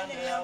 Hey,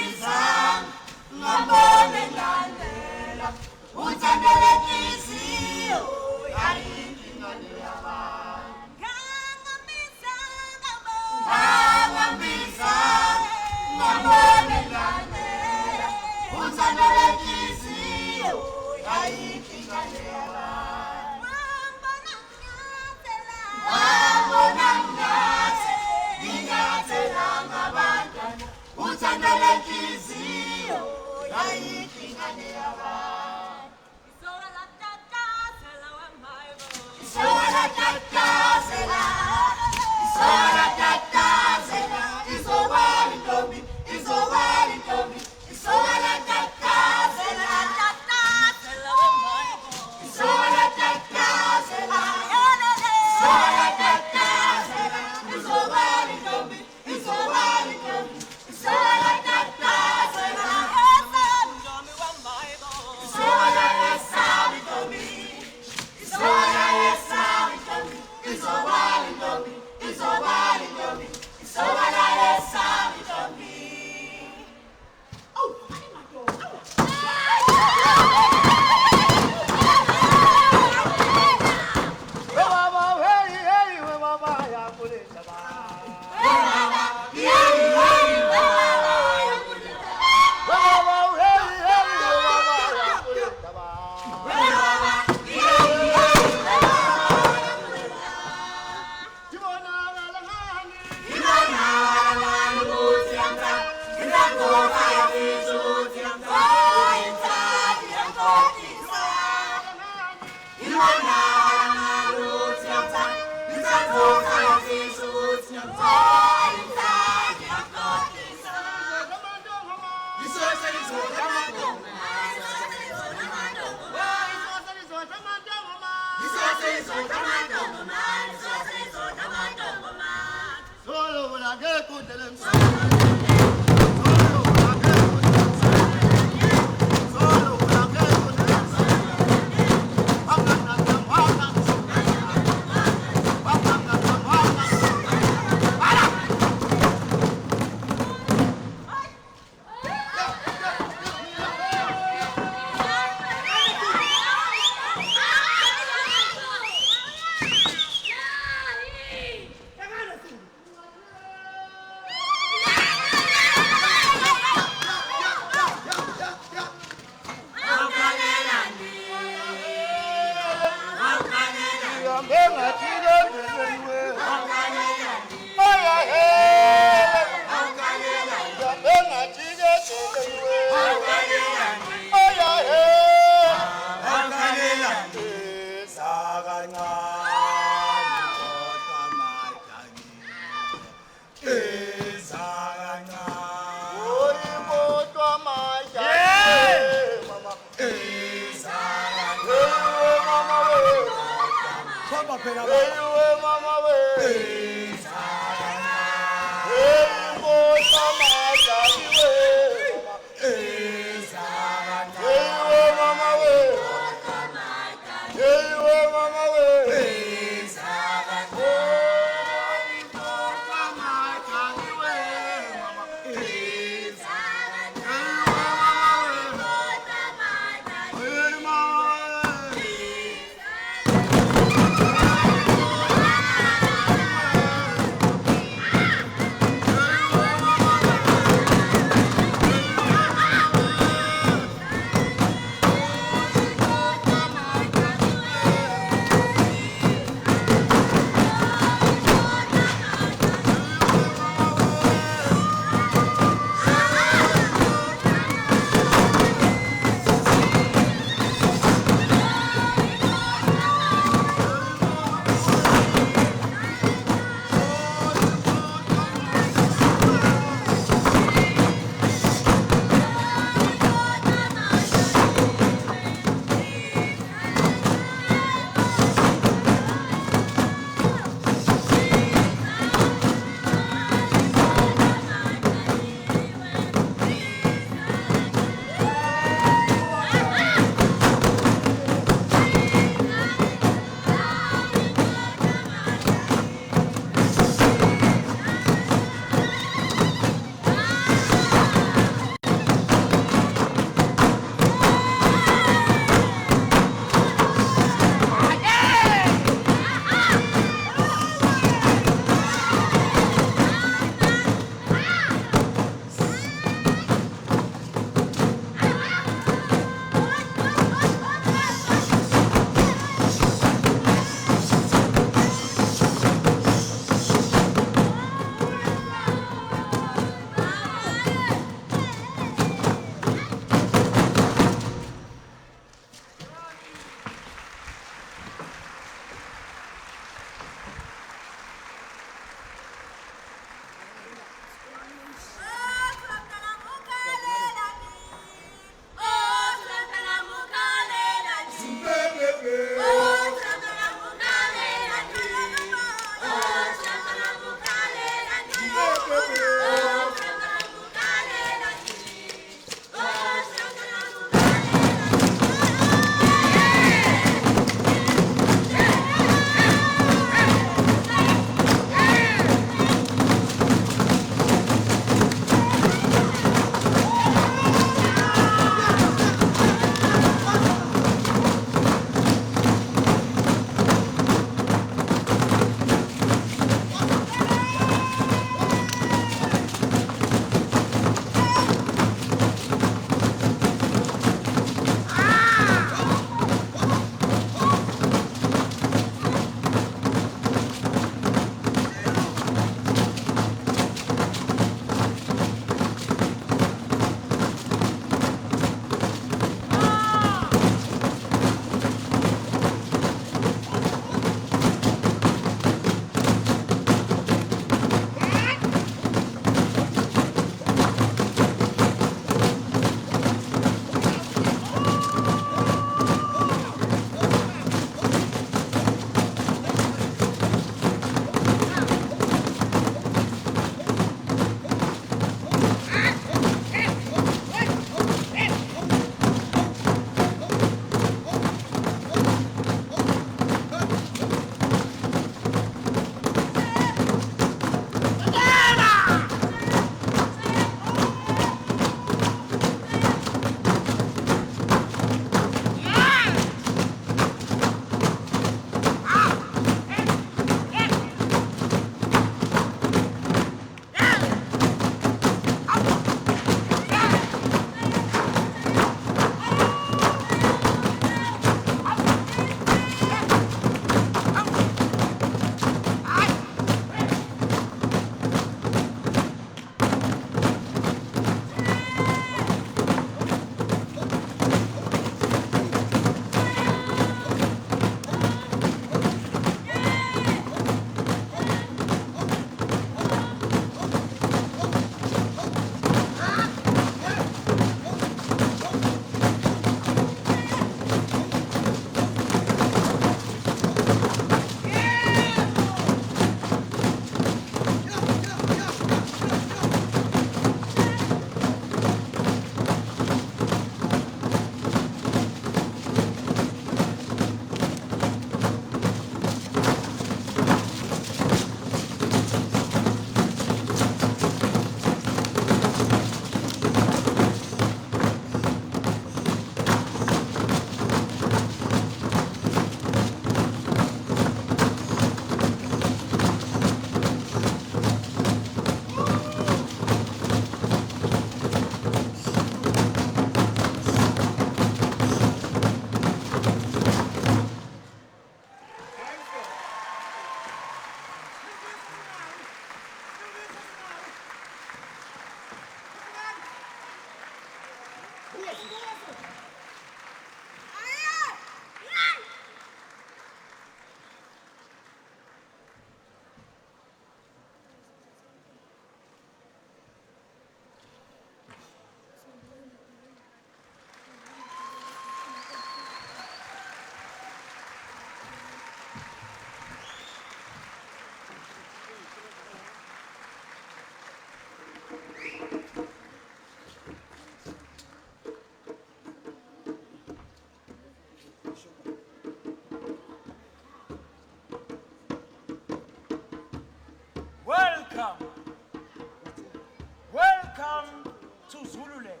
Welcome to Zululand.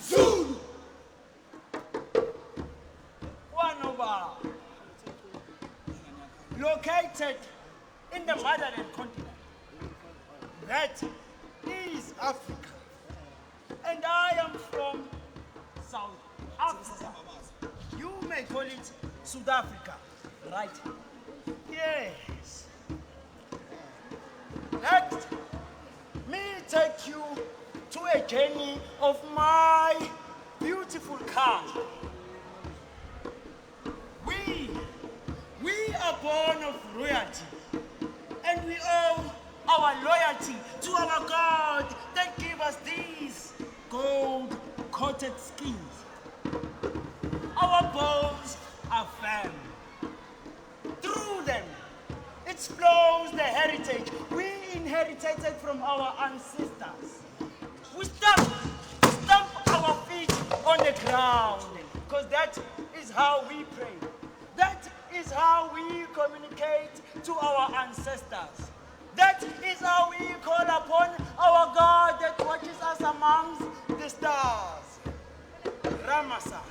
Zulu. Wanoba, located in the motherland continent. That is Africa. And I am from South Africa. You may call it South Africa, right? Yes. Let me take you to a journey of my beautiful country. We are born of royalty, and we owe our loyalty to our God that gave us these gold-coated skins. Our bones are firm. Through them, it flows the heritage we inherited from our ancestors. We stamp our feet on the ground, because that is how we pray. That is how we communicate to our ancestors. That is how we call upon our God that watches us amongst the stars. Ramasa,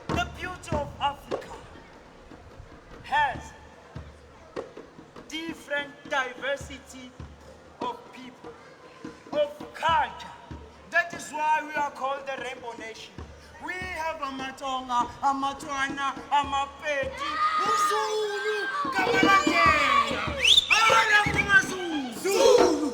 the beauty of Africa has different diversity of people, of culture. That is why we are called the Rainbow Nation. We have Amatonga, Amatwana, Amapeti, Uzulu, Kamalangena. Zulu.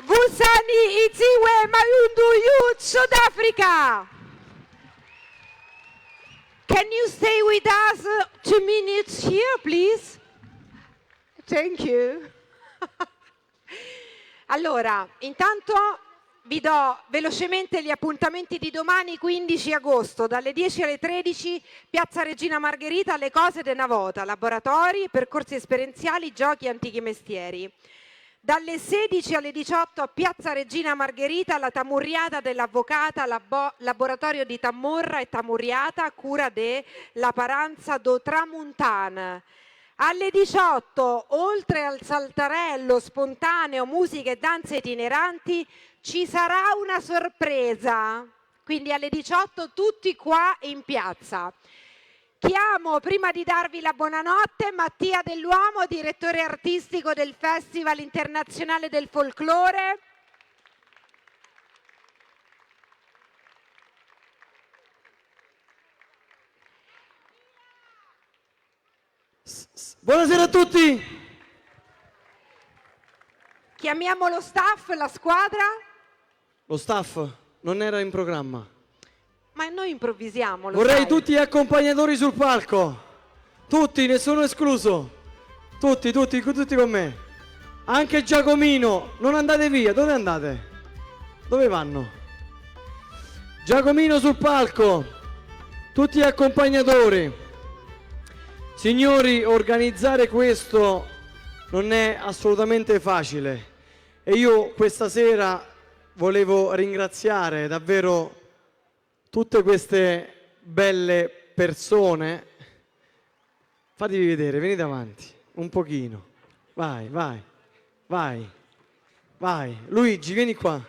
Vusani Isizwe Mawundlu, Youth, South Africa. Can you stay with us 2 minutes here, please? Thank you. Allora, intanto vi do velocemente gli appuntamenti di domani 15 agosto, dalle 10 alle 13, Piazza Regina Margherita, alle cose de Navota, laboratori, percorsi esperienziali, giochi e antichi mestieri. Dalle 16 alle 18 a Piazza Regina Margherita, la Tamurriata dell'Avvocata, laboratorio di Tamorra e Tamurriata a cura della Paranza do Tramuntana. Alle 18, oltre al saltarello spontaneo, musiche e danze itineranti, ci sarà una sorpresa. Quindi alle 18 tutti qua in piazza. Chiamo, prima di darvi la buonanotte, Mattia Dell'Uomo, direttore artistico del Festival Internazionale del Folklore. Buonasera a tutti. Chiamiamo lo staff, la squadra. Lo staff non era in programma. Ma noi improvvisiamo. Vorrei sai. tutti gli accompagnatori sul palco. Tutti, nessuno escluso. Tutti con me. Anche Giacomino. Non andate via, dove andate? Dove vanno? Giacomino sul palco. Tutti gli accompagnatori. Signori, organizzare questo non è assolutamente facile e io questa sera volevo ringraziare davvero tutte queste belle persone. Fatevi vedere, venite avanti, un pochino. Vai. Luigi, vieni qua.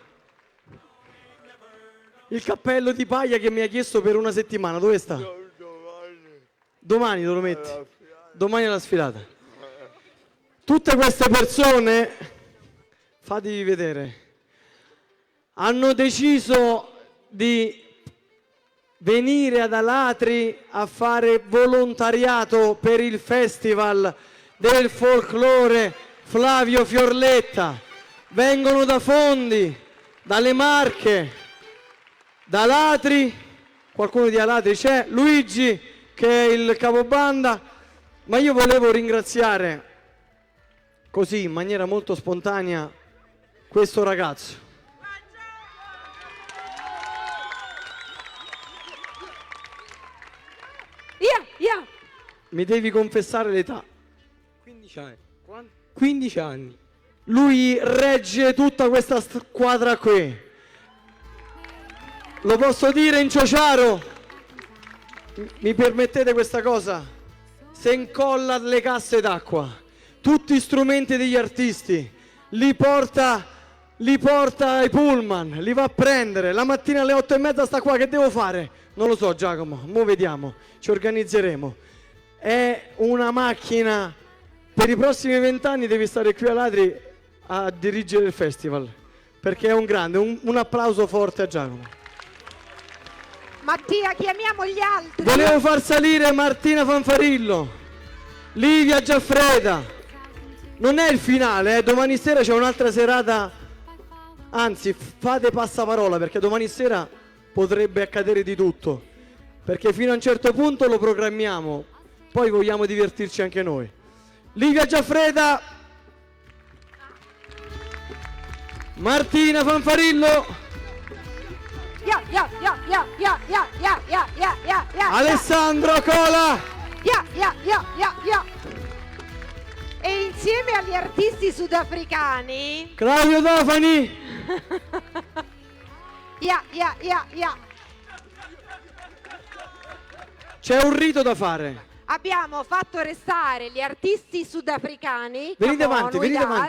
Il cappello di paglia che mi ha chiesto per una settimana, dove sta? Domani te lo metti. Domani è la sfilata. Tutte queste persone, fatevi vedere, hanno deciso di venire ad Alatri a fare volontariato per il Festival del Folklore Flavio Fiorletta. Vengono da Fondi, dalle Marche, da Alatri. Qualcuno di Alatri c'è? Luigi, che è il capobanda, ma io volevo ringraziare così in maniera molto spontanea questo ragazzo. Yeah. Mi devi confessare l'età. 15 anni. 15 anni. Lui regge tutta questa squadra qui. Lo posso dire in ciociaro? Mi permettete questa cosa? Se incolla le casse d'acqua, tutti gli strumenti degli artisti, li porta ai pullman, li va a prendere, la mattina alle 8:30 sta qua, che devo fare? Non lo so Giacomo, mo vediamo, ci organizzeremo. È una macchina, per i prossimi 20 anni devi stare qui a Ladri a dirigere il festival, perché è un grande, un applauso forte a Giacomo. Mattia, chiamiamo gli altri. Volevo far salire Martina Fanfarillo, Livia Giaffreda. Non è il finale, domani sera c'è un'altra serata. Anzi, fate passaparola, perché domani sera potrebbe accadere di tutto. Perché fino a un certo punto lo programmiamo, poi vogliamo divertirci anche noi. Livia Giaffreda, Martina Fanfarillo, Alessandro Cola. E insieme agli artisti sudafricani Claudio Dofani. C'è un rito da fare. abbiamo fatto restare gli artisti sudafricani. Venite Come avanti, noi venite das,